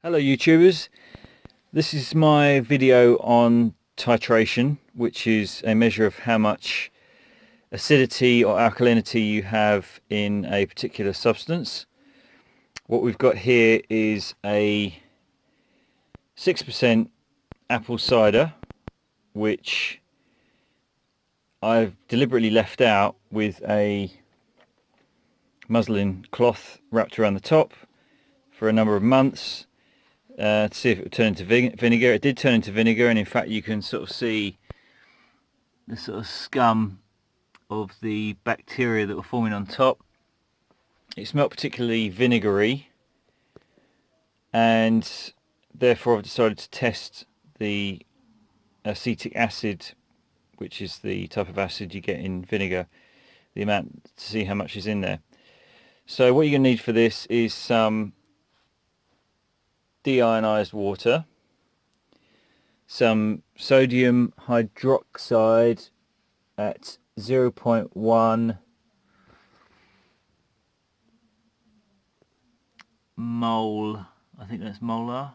Hello YouTubers, this is my video on titration, which is a measure of how much acidity or alkalinity you have in a particular substance. What we've got here is a 6% apple cider, which I've deliberately left out with a muslin cloth wrapped around the top for a number of months. To see if it would turn into vinegar. It did turn into vinegar, and in fact you can sort of see the sort of scum of the bacteria that were forming on top. It smelled particularly vinegary, and therefore I've decided to test the acetic acid, which is the type of acid you get in vinegar, the amount, to see how much is in there. So what you're going to need for this is some deionized water, some sodium hydroxide at 0.1 mole, I think that's molar,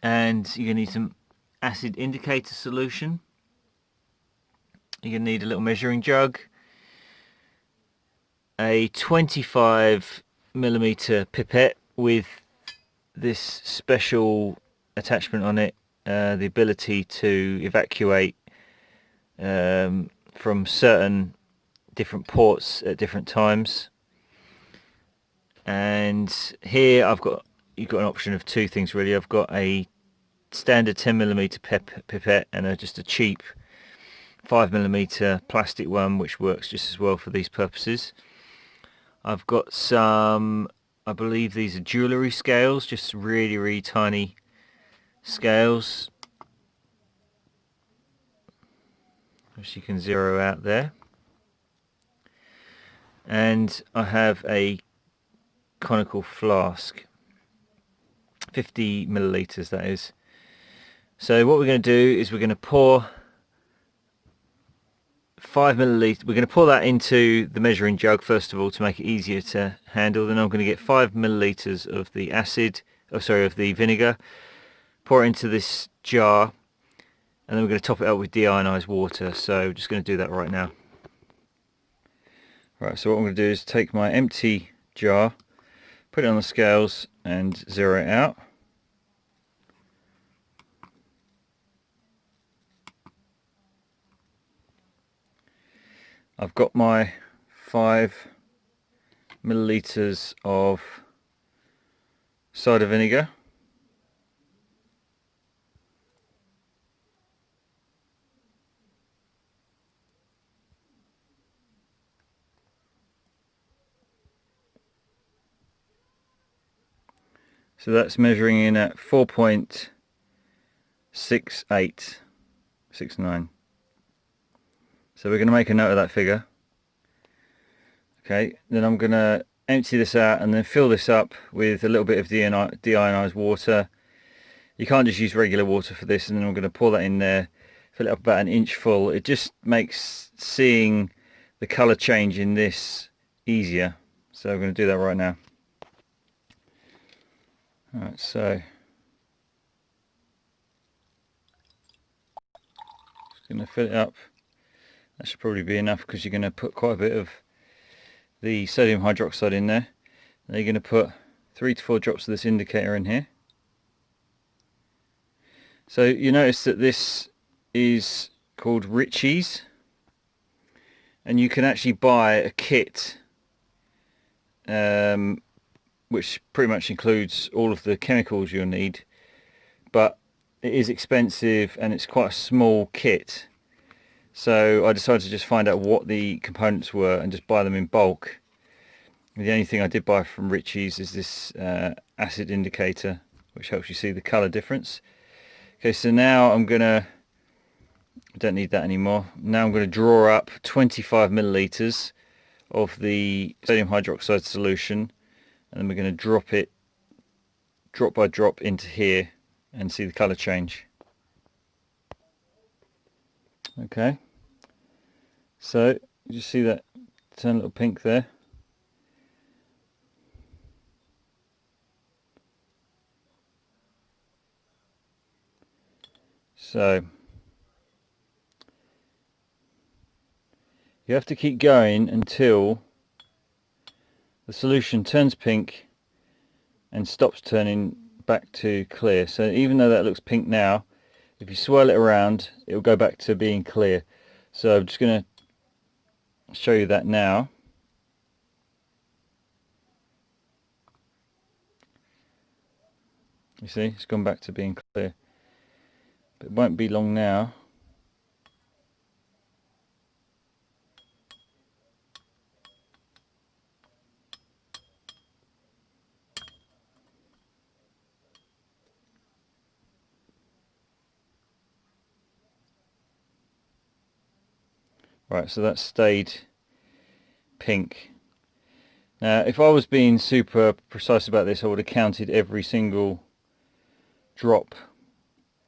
and you're going to need some acid indicator solution. You're going to need a little measuring jug, a 25mm pipette with this special attachment on it, the ability to evacuate from certain different ports at different times. And here you've got an option of two things really. I've got a standard 10mm pipette and just a cheap 5mm plastic one, which works just as well for these purposes. I've got some, I believe these are jewellery scales, just really tiny scales, which you can zero out there. And I have a conical flask, 50ml that is. So what we're going to do is we're going to pour 5ml. We're going to pour that into the measuring jug first of all to make it easier to handle. Then I'm going to get 5ml of the acid, of the vinegar, pour it into this jar, and then we're going to top it up with deionized water. So we're just going to do that right now. Right, so what I'm going to do is take my empty jar, put it on the scales and zero it out. I've got my 5ml of cider vinegar. So that's measuring in at 4.6869. So we're going to make a note of that figure. Okay, then I'm going to empty this out and then fill this up with a little bit of deionized water. You can't just use regular water for this, and then I'm going to pour that in there, fill it up about an inch full. It just makes seeing the colour change in this easier. So I'm going to do that right now. Alright, so just going to fill it up. That should probably be enough because you're going to put quite a bit of the sodium hydroxide in there. Then you're going to put 3 to 4 drops of this indicator in here. So you notice that this is called Ritchie's, and you can actually buy a kit which pretty much includes all of the chemicals you'll need, but it is expensive and it's quite a small kit. So I decided to just find out what the components were and just buy them in bulk. And the only thing I did buy from Ritchie's is this acid indicator, which helps you see the colour difference. Okay, so now I don't need that anymore. Now I'm going to draw up 25ml of the sodium hydroxide solution, and then we're going to drop it drop by drop into here and see the colour change. Okay, so you just see that turn a little pink there. So you have to keep going until the solution turns pink and stops turning back to clear. So even though that looks pink now, if you swirl it around, it will go back to being clear. So I'm just going to show you that now. You see, it's gone back to being clear. But it won't be long now. Right, so that stayed pink. Now, if I was being super precise about this, I would have counted every single drop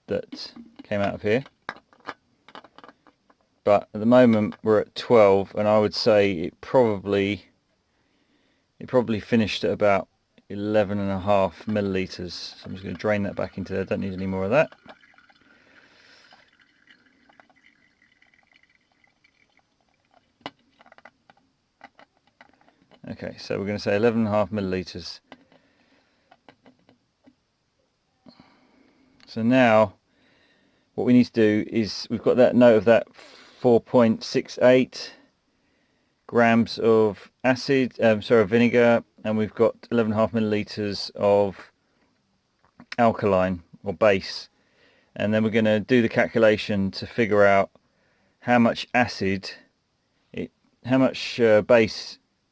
that came out of here. But at the moment we're at 12, and I would say it probably finished at about 11.5 milliliters. So I'm just going to drain that back into there. Don't need any more of that. Okay, so we're going to say 11.5 milliliters. So now what we need to do is, we've got that note of that 4.68 grams of vinegar, and we've got 11.5 milliliters of alkaline or base, and then we're going to do the calculation to figure out how much base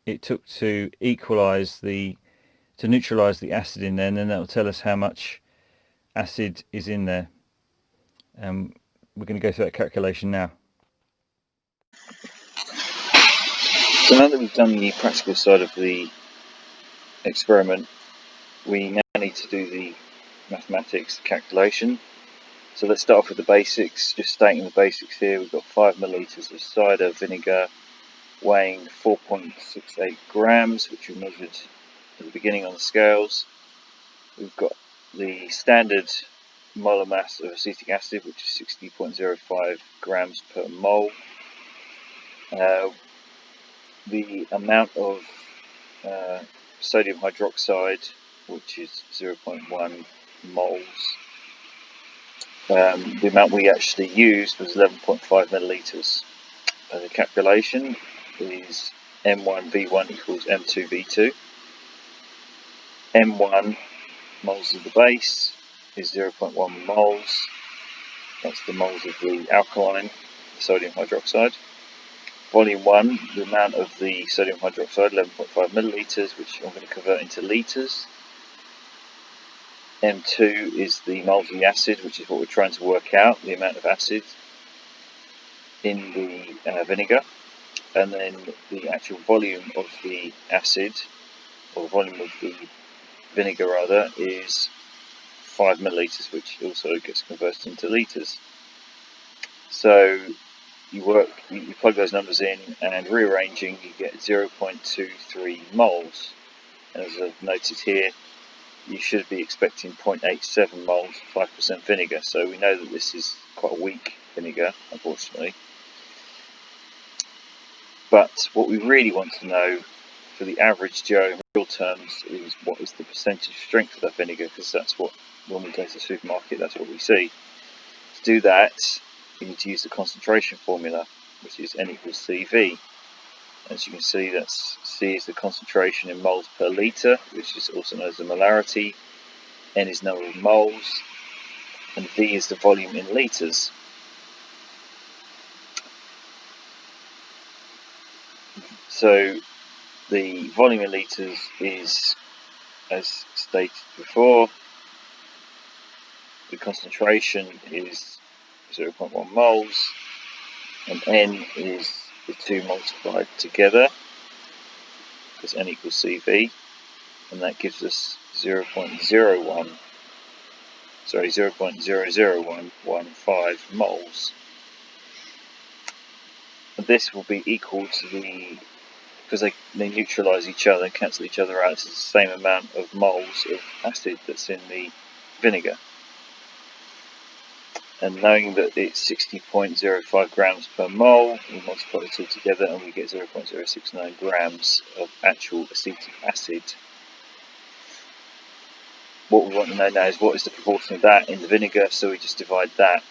it took to neutralize the acid in there, and then that will tell us how much acid is in there. We're going to go through that calculation now. So now that we've done the practical side of the experiment, we now need to do the mathematics calculation. So let's start off with the basics. Just stating the basics here, we've got 5 milliliters of cider vinegar weighing 4.68 grams, which we measured at the beginning on the scales. We've got the standard molar mass of acetic acid, which is 60.05 grams per mole. The amount of sodium hydroxide, which is 0.1 moles. The amount we actually used was 11.5 milliliters. The calculation is M1V1 equals M2V2. M1 moles of the base is 0.1 moles. That's the moles of the alkaline, sodium hydroxide. Volume 1, the amount of the sodium hydroxide, 11.5 milliliters, which I'm going to convert into litres. M2 is the moles of the acid, which is what we're trying to work out, the amount of acid in the vinegar. And then the actual volume of the acid, or the volume of the vinegar rather, is 5 milliliters, which also gets converted into litres. So you plug those numbers in, and rearranging, you get 0.23 moles. And as I've noted here, you should be expecting 0.87 moles of 5% vinegar. So we know that this is quite a weak vinegar, unfortunately. But what we really want to know for the average Joe in real terms is what is the percentage strength of that vinegar, because that's what, when we go to the supermarket, that's what we see. To do that, we need to use the concentration formula, which is N equals CV. As you can see, that's C is the concentration in moles per litre, which is also known as the molarity. N is number of moles, and V is the volume in litres. So the volume in litres is, as stated before, the concentration is 0.1 moles, and N is the two multiplied together, because N equals CV, and that gives us 0.00115 moles. And this will be equal to because they neutralise each other and cancel each other out, it's the same amount of moles of acid that's in the vinegar. And knowing that it's 60.05 grams per mole, we multiply the two together and we get 0.069 grams of actual acetic acid. What we want to know now is what is the proportion of that in the vinegar, so we just divide that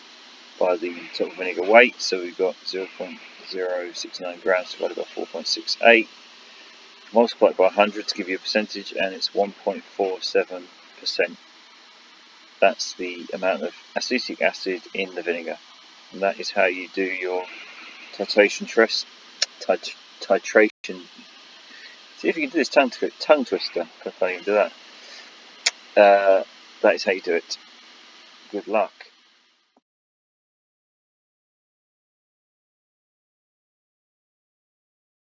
by the total vinegar weight, so we've got 0.069 grams divided by 4.68, multiply it by 100 to give you a percentage, and it's 1.47%. That's the amount of acetic acid in the vinegar, and that is how you do your titration titration. See if you can do this tongue twister. I can't even do that. That is how you do it. Good luck.